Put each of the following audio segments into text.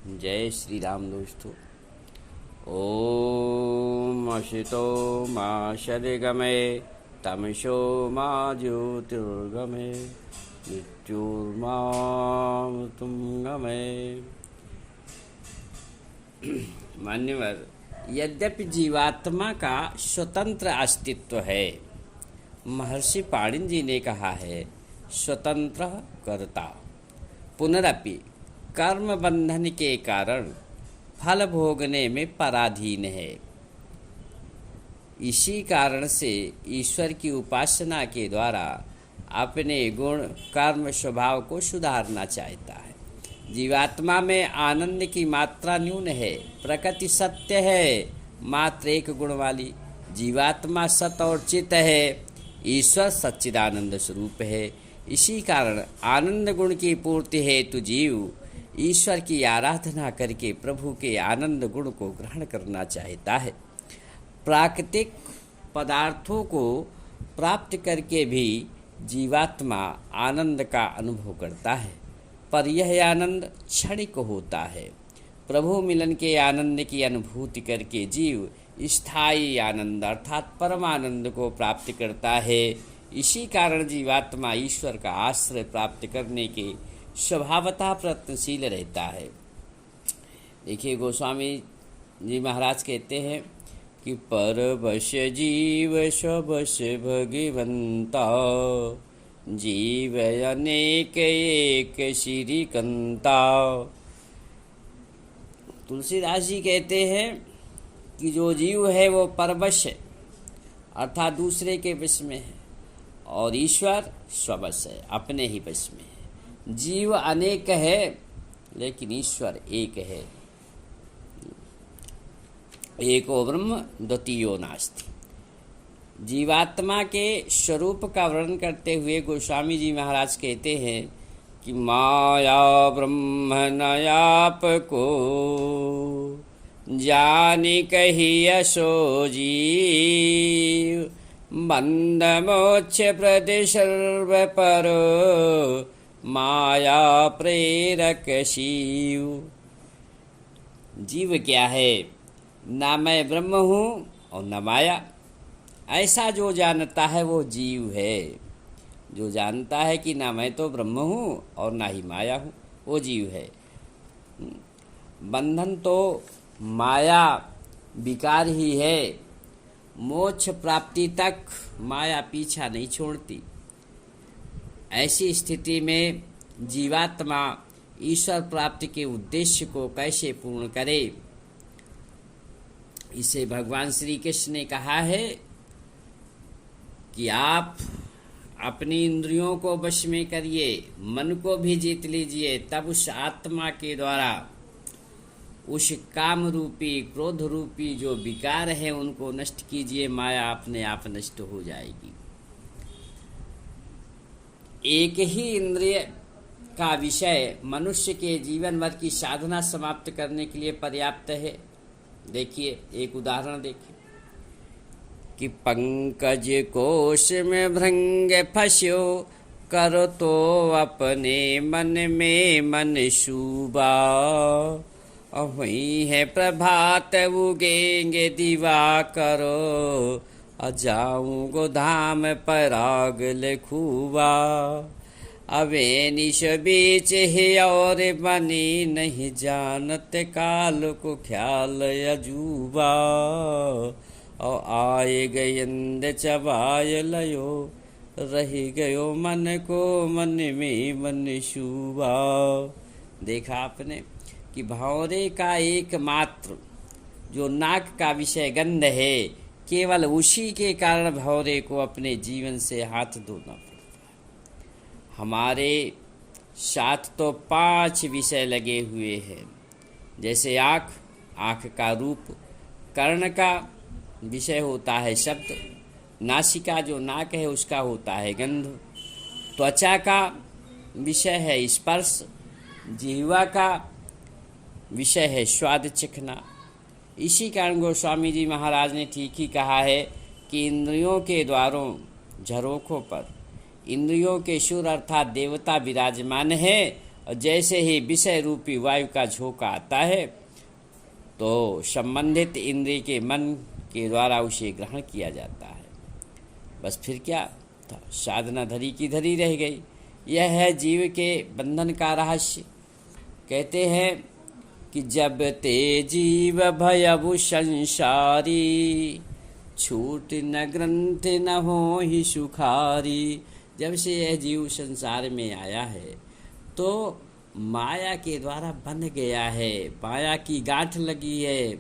जय श्री राम दोस्तों। ओम अशितो मा शरिगमे तमसो मा ज्योतिर्गमे मृत्युर्मामृतंगमे। मान्यवर, यद्यपि जीवात्मा का स्वतंत्र अस्तित्व है, महर्षि पाणिनि जी ने कहा है स्वतंत्र कर्ता, पुनरपि कर्म बंधन के कारण फल भोगने में पराधीन है। इसी कारण से ईश्वर की उपासना के द्वारा अपने गुण कर्म स्वभाव को सुधारना चाहता है। जीवात्मा में आनंद की मात्रा न्यून है। प्रकृति सत्य है, मात्र एक गुण वाली। जीवात्मा सत और चित है, ईश्वर सच्चिदानंद स्वरूप है। इसी कारण आनंद गुण की पूर्ति हेतु जीव ईश्वर की आराधना करके प्रभु के आनंद गुण को ग्रहण करना चाहता है। प्राकृतिक पदार्थों को प्राप्त करके भी जीवात्मा आनंद का अनुभव करता है, पर यह आनंद क्षणिक होता है। प्रभु मिलन के आनंद की अनुभूति करके जीव स्थायी आनंद अर्थात परमानंद को प्राप्त करता है। इसी कारण जीवात्मा ईश्वर का आश्रय प्राप्त करने के स्वभावतः प्रयत्नशील रहता है। देखिए, गोस्वामी जी महाराज कहते हैं कि परवश जीव स्ववश भगवंता, जीव अनेक एक श्रीकंता। तुलसीदास जी कहते हैं कि जो जीव है वो परवश है अर्थात दूसरे के वश में है, और ईश्वर स्ववश है, अपने ही वश में है। जीव अनेक है लेकिन ईश्वर एक है। एको ब्रह्म द्वितीयो नास्ति। जीवात्मा के स्वरूप का वर्णन करते हुए गोस्वामी जी महाराज कहते हैं कि माया ब्रह्म नयाप को जानी कही असो जीव, बंध मोक्ष प्रति सर्व पर माया प्रेरक शिव। जीव क्या है? ना मैं ब्रह्म हूँ और न माया। ऐसा जो जानता है वो जीव है। जो जानता है कि ना मैं तो ब्रह्म हूँ और ना ही माया हूँ, वो जीव है। बंधन तो माया विकार ही है। मोक्ष प्राप्ति तक माया पीछा नहीं छोड़ती। ऐसी स्थिति में जीवात्मा ईश्वर प्राप्ति के उद्देश्य को कैसे पूर्ण करे, इसे भगवान श्री कृष्ण ने कहा है कि आप अपनी इंद्रियों को वश में करिए, मन को भी जीत लीजिए, तब उस आत्मा के द्वारा उस काम रूपी क्रोध रूपी जो विकार है उनको नष्ट कीजिए। माया अपने आप नष्ट हो जाएगी। एक ही इंद्रिय का विषय मनुष्य के जीवन भर की साधना समाप्त करने के लिए पर्याप्त है। देखिए, एक उदाहरण देखिए कि पंकज कोश में भृंग फंस्यो, करो तो अपने मन में मन शुबा, वही है प्रभात उगेंगे दिवा करो, अजाऊं गोधाम पराग लखुआ, अवे निश बीच ही और बनी नहीं जानत काल को ख्याल अजूबा, और आए गयंद चबाय लयो, रही गयो मन को मन में मन शुबा। देखा आपने कि भंवरे का एकमात्र जो नाक का विषय गंध है, केवल उसी के कारण भंवरे को अपने जीवन से हाथ धोना पड़ता है। हमारे साथ तो 5 विषय लगे हुए हैं, जैसे आँख, आँख का रूप, कर्ण का विषय होता है शब्द, नासिका जो नाक है उसका होता है गंध, त्वचा का विषय है स्पर्श, जिह्वा का विषय है स्वाद चखना। इसी कारण गोस्वामी जी महाराज ने ठीक ही कहा है कि इंद्रियों के द्वारों झरोखों पर इंद्रियों के शूर अर्थात देवता विराजमान है, और जैसे ही विषय रूपी वायु का झोंका आता है तो संबंधित इंद्रिय के मन के द्वारा उसे ग्रहण किया जाता है। बस फिर क्या था, साधना धरी की धरी रह गई। यह है जीव के बंधन का रहस्य। कहते हैं कि जब ते जीव भयभु संसारी, छूट न ग्रंथ न हो ही सुखारी। जब से यह जीव संसार में आया है तो माया के द्वारा बन गया है, माया की गांठ लगी है।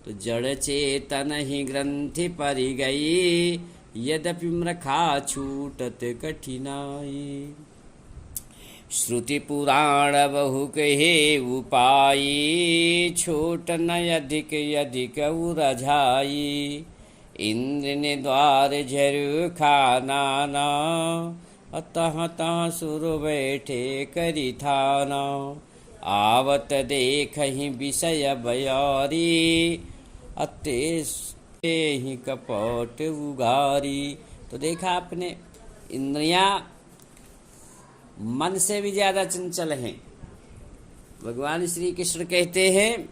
तो जड़ चेतन ही ग्रंथि परि गई, यद्यपि मृखा छूटत कठिनाई। श्रुति पुराण बहु कहे उपाई, छोट न अधिक अधिक उरझाई। इंद्र ने द्वार झरु खाना, अतः तह सुर बैठे करी थाना। आवत देख ही विषय बयारी, अते ही कपट उगारी। तो देखा आपने, इंद्रियां मन से भी ज्यादा चंचल हैं। भगवान श्री कृष्ण कहते हैं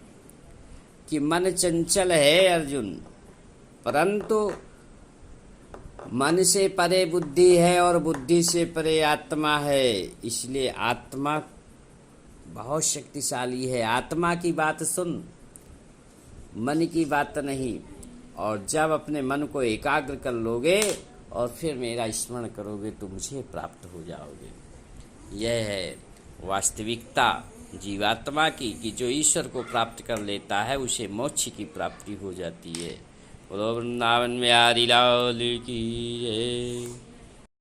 कि मन चंचल है अर्जुन, परंतु मन से परे बुद्धि है और बुद्धि से परे आत्मा है। इसलिए आत्मा बहुत शक्तिशाली है। आत्मा की बात सुन, मन की बात नहीं। और जब अपने मन को एकाग्र कर लोगे और फिर मेरा स्मरण करोगे तो मुझे प्राप्त हो जाओगे। यह है वास्तविकता जीवात्मा की, कि जो ईश्वर को प्राप्त कर लेता है उसे मोक्ष की प्राप्ति हो जाती है। बोलो वृंदावन बिहारी लाल की जय।